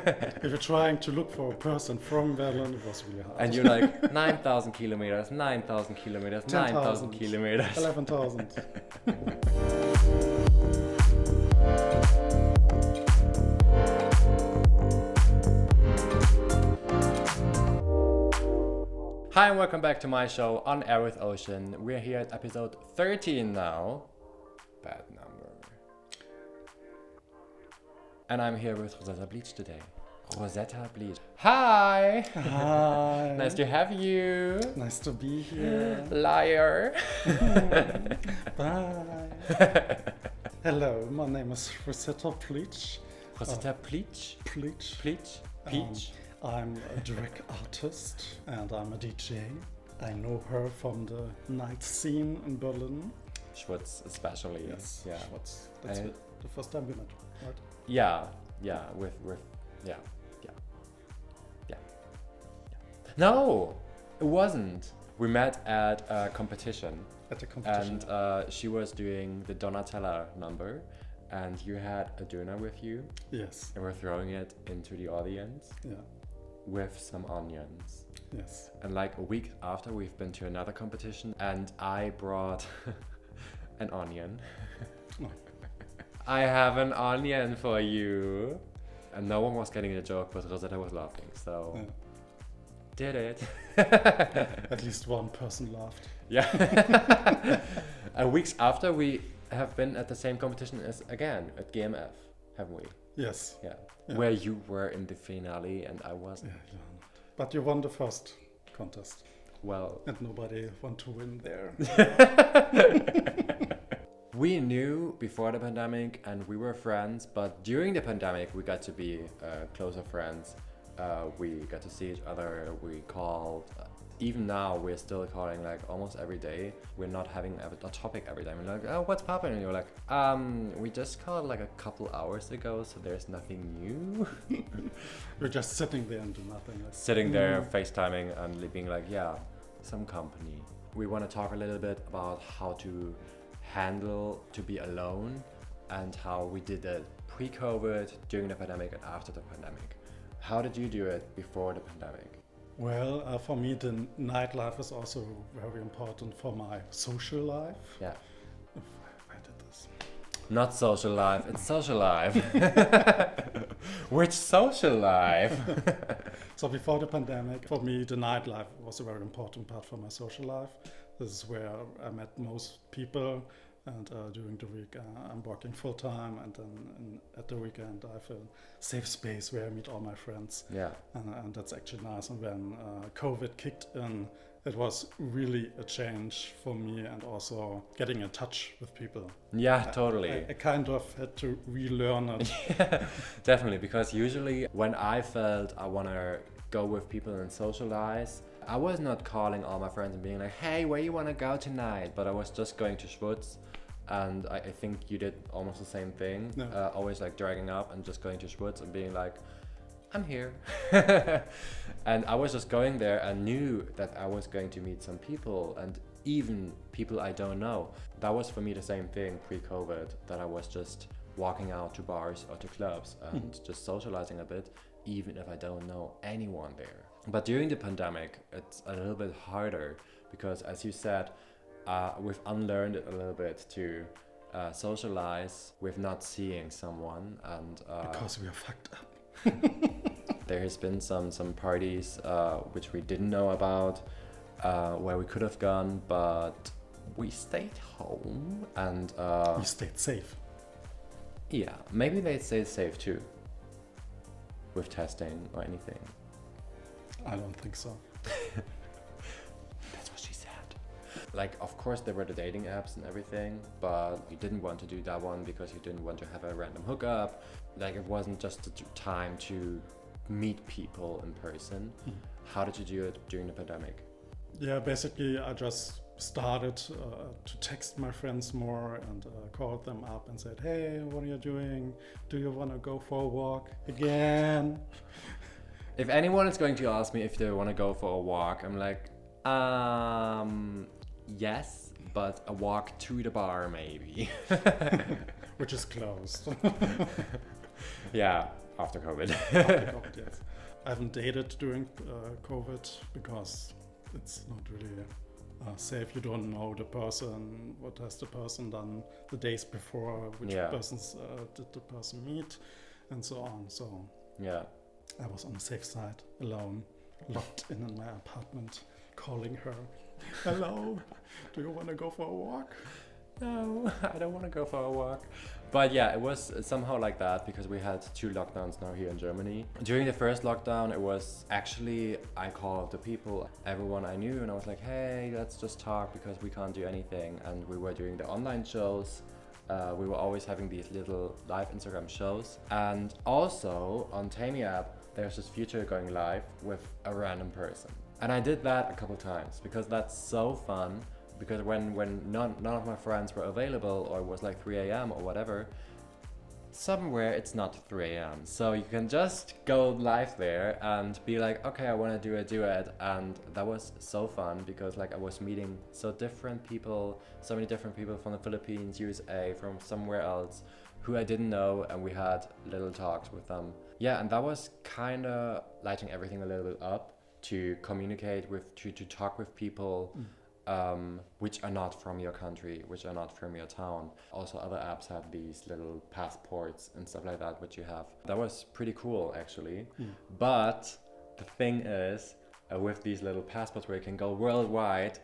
If you're trying to look for a person from Berlin, it was really hard. And you're like 9,000 kilometers, 9,000 kilometers, 9,000 kilometers. 11,000. Hi and welcome back to my show On Air with Ocean. We're here at episode 13 now. Bad number. And I'm here with Rosetta Bleach today. Rosetta Bleach. Hi! Hi. Nice to have you. Nice to be here. Liar. Bye. Hello, my name is Rosetta Bleach. Rosetta Bleach? Bleach. Bleach? Peach? I'm a drag artist and I'm a DJ. I know her from the night scene in Berlin. Schwutz especially. Yes. Yeah. Schwutz. That's the first time we met, right? Yeah. No, it wasn't. We met at a competition. At the competition. And she was doing the Donatella number, and you had a doner with you. Yes. And we're throwing it into the audience. Yeah. With some onions. Yes. And like a week after, we've been to another competition, and I brought an onion. Oh. I have an onion for you. And no one was getting the joke, but Rosetta was laughing, so Yeah. did it. At least one person laughed. Yeah. And weeks after, we have been at the same competition as again at GMF, haven't we? Yes. Yeah. Yeah. Where you were in the finale and I wasn't. Yeah, you're not. But you won the first contest. Well, And nobody want to win there. we knew before the pandemic and we were friends, but during the pandemic we got to be closer friends. We got to see each other, we called. Even now we're still calling like almost every day. We're not having a topic every day. We're like, oh, what's popping? And you're like, we just called like a couple hours ago, so there's nothing new. We're just sitting there and do nothing. Like, Sitting there FaceTiming and being like, yeah, some company. We want to talk a little bit about how to handle to be alone and how we did it pre-COVID, during the pandemic and after the pandemic. How did you do it before the pandemic? Well, for me, the nightlife is also very important for my social life. Yeah. I did this. Not social life, it's social life. Which social life? So before the pandemic, for me, the nightlife was a very important part for my social life. This is where I met most people. And during the week, I'm working full time, and then at the weekend, I have a safe space where I meet all my friends. Yeah. And that's actually nice. And when COVID kicked in, it was really a change for me, and also getting in touch with people. Yeah, totally. I kind of had to relearn it. Yeah, definitely, because usually when I felt I want to go with people and socialize, I was not calling all my friends and being like, hey, where you want to go tonight? But I was just going to Schwutz. And I think you did almost the same thing. Yeah. Always like dragging up and just going to Schwutz and being like, I'm here. And I was just going there and knew that I was going to meet some people, and even people I don't know. That was for me the same thing pre-COVID, that I was just walking out to bars or to clubs and just socializing a bit, even if I don't know anyone there. But during the pandemic, it's a little bit harder because, as you said, we've unlearned it a little bit to socialize with not seeing someone, and Because we are fucked up. there has been some parties which we didn't know about, where we could have gone, but we stayed home and We stayed safe. yeah, maybe they stayed safe too with testing or anything. I don't think so. That's what she said. Like, of course there were the dating apps and everything, but you didn't want to do that one because you didn't want to have a random hookup. Like, it wasn't just the time to meet people in person. How did you do it during the pandemic? Yeah, basically I just started to text my friends more and called them up and said, hey, what are you doing? Do you want to go for a walk again? If anyone is going to ask me if they want to go for a walk, I'm like, yes, but a walk to the bar maybe. Which is closed. Yeah, after COVID. After COVID, yes. I haven't dated during COVID because it's not really safe. You don't know the person, what has the person done the days before, which persons did the person meet, and so on. So yeah, I was on the safe side, alone, locked in my apartment, calling her, hello, do you want to go for a walk? No, I don't want to go for a walk. But yeah, it was somehow like that because we had 2 lockdowns now here in Germany. During the first lockdown, it was actually, I called the people, everyone I knew, and I was like, hey, let's just talk because we can't do anything. And we were doing the online shows. We were always having these little live Instagram shows. And also on Taimi app, there's this feature going live with a random person. And I did that a couple times because that's so fun. Because when none of my friends were available, or it was like 3 a.m. or whatever, somewhere it's not 3 a.m. So you can just go live there and be like, okay, I want to do a duet. And that was so fun because like I was meeting so many different people from the Philippines, USA, from somewhere else who I didn't know, and we had little talks with them. Yeah, and that was kind of lighting everything a little bit up to communicate with, to talk with people. Which are not from your country, which are not from your town. Also, other apps had these little passports and stuff like that, which you have. That was pretty cool, actually. But the thing is, with these little passports where you can go worldwide,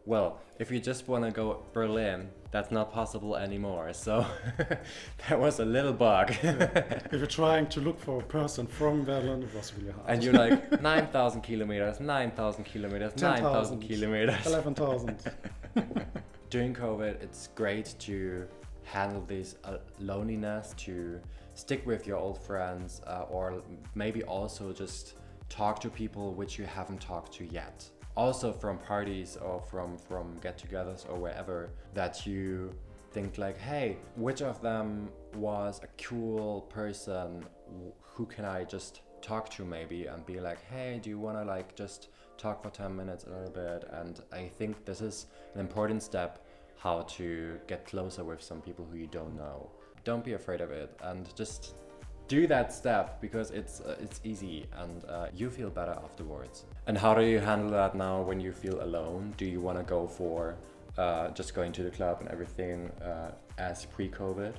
well, if you just want to go Berlin, that's not possible anymore. So that was a little bug. If you're trying to look for a person from Berlin, it was really hard. And you're like 9,000 kilometers, 9,000 kilometers, 9,000 kilometers. 11,000. During COVID, it's great to handle this loneliness, to stick with your old friends, or maybe also just talk to people which you haven't talked to yet. Also from parties or from get-togethers or wherever, that you think like, hey, which of them was a cool person, who can I just talk to maybe, and be like, hey, do you want to like just talk for 10 minutes a little bit? And I think this is an important step, how to get closer with some people who you don't know. Don't be afraid of it, and just do that step because it's easy, and you feel better afterwards. And how do you handle that now when you feel alone? Do you want to go for just going to the club and everything as pre-COVID?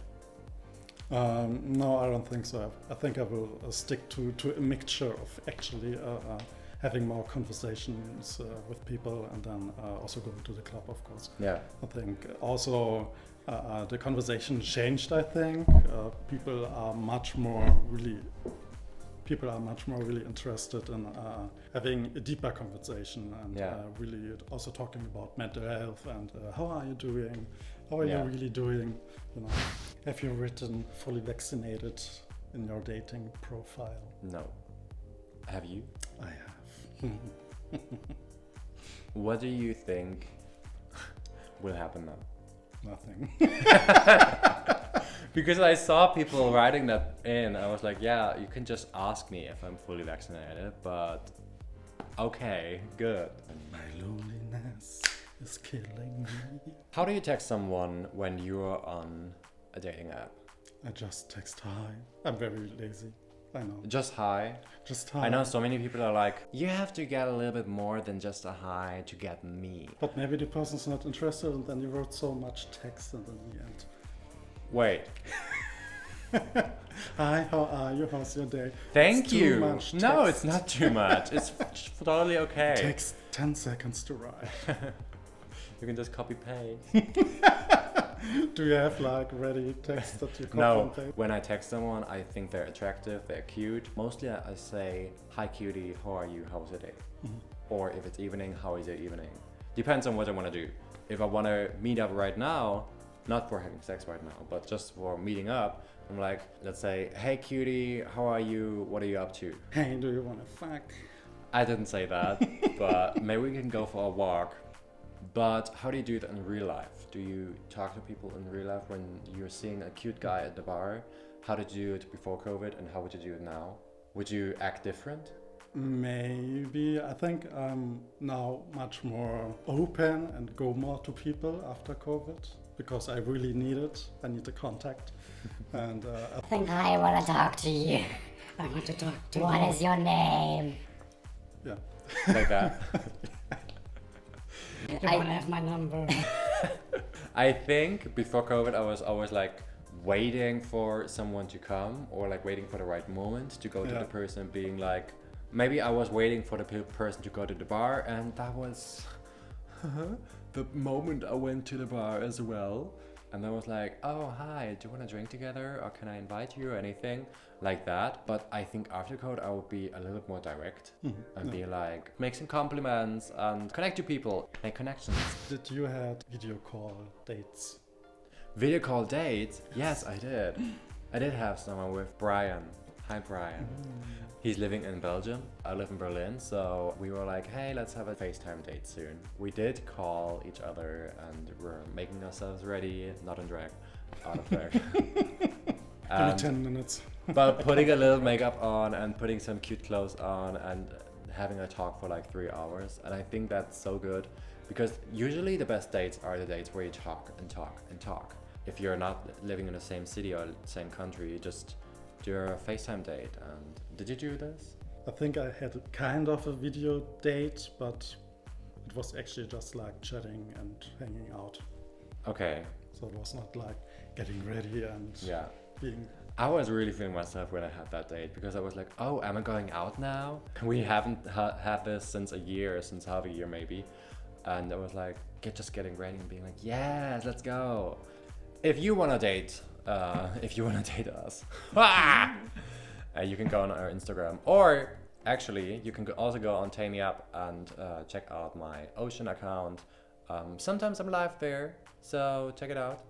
No, I don't think so. I think I will stick to a mixture of actually having more conversations with people, and then also going to the club, of course. Yeah. I think also the conversation changed. I think people are much more really interested in having a deeper conversation, and really also talking about mental health and how are you doing? How are you really doing? You know, have you written fully vaccinated in your dating profile? No. Have you? I have. What do you think will happen now? Nothing. Because I saw people writing that in. I was like, yeah, you can just ask me if I'm fully vaccinated, but okay, good. My loneliness is killing me. How do you text someone when you're on a dating app? I just text hi. I'm very lazy. I know. Just hi? Just hi. I know so many people are like, you have to get a little bit more than just a hi to get me. But maybe the person's not interested, and then you wrote so much text, and in the end. Wait. Hi, how are you? How's your day? Thank you. Too much text. No, it's not too much. It's totally okay. It takes 10 seconds to write. You can just copy paste. Do you have like ready text that you copy No, and paste? when I text someone, I think they're attractive, they're cute. Mostly I say, hi cutie, how are you, how's your day? Or if it's evening, how is your evening? Depends on what I want to do. If I want to meet up right now, not for having sex right now, but just for meeting up, I'm like, let's say, hey cutie, how are you, what are you up to? Hey, do you want to fuck? I didn't say that, but maybe we can go for a walk. But how do you do it in real life? Do you talk to people in real life when you're seeing a cute guy at the bar? How did you do it before COVID, and how would you do it now? Would you act different? Maybe. I think I'm now much more open and go more to people after COVID, because I really need it. I need the contact. And I think I want to talk to you. I want to talk to What you. is your name? Yeah. like that. You want to have my number? I think before COVID, I was always like waiting for someone to come or like waiting for the right moment to go to Yeah. the person, being like, maybe I was waiting for the person to go to the bar, and that was the moment I went to the bar as well. And I was like, oh, hi, do you want to drink together? Or can I invite you or anything like that? But I think after COVID, I would be a little bit more direct and be like, make some compliments and connect to people, make connections. Did you had video call dates? Video call dates? Yes, I did. I did have someone with Brian. Hi, Brian. He's living in Belgium. I live in Berlin, so we were like, hey, let's have a FaceTime date soon. We did call each other and we're making ourselves ready, not in drag, out of drag. Give me 10 minutes. But putting a little makeup on and putting some cute clothes on and having a talk for like 3 hours. And I think that's so good because usually the best dates are the dates where you talk and talk and talk. If you're not living in the same city or same country, you just do a FaceTime date. And did you do this? I think I had a kind of a video date, but it was actually just like chatting and hanging out. Okay, So it was not like getting ready and yeah. being. I was really feeling myself when I had that date because I was like, oh, am I going out now? We haven't had this since a year, since half a year maybe. And I was like, just getting ready and being like, yes, let's go. If you want to date, if you want to date us, you can go on our Instagram, or actually you can also go on Taimi app and check out my Ocean account. Sometimes I'm live there, so check it out.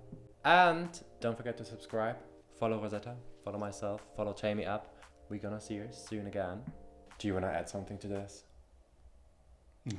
And don't forget to subscribe, follow Rosetta, follow myself, follow Taimi app. We're gonna see you soon again. Do you want to add something to this? No.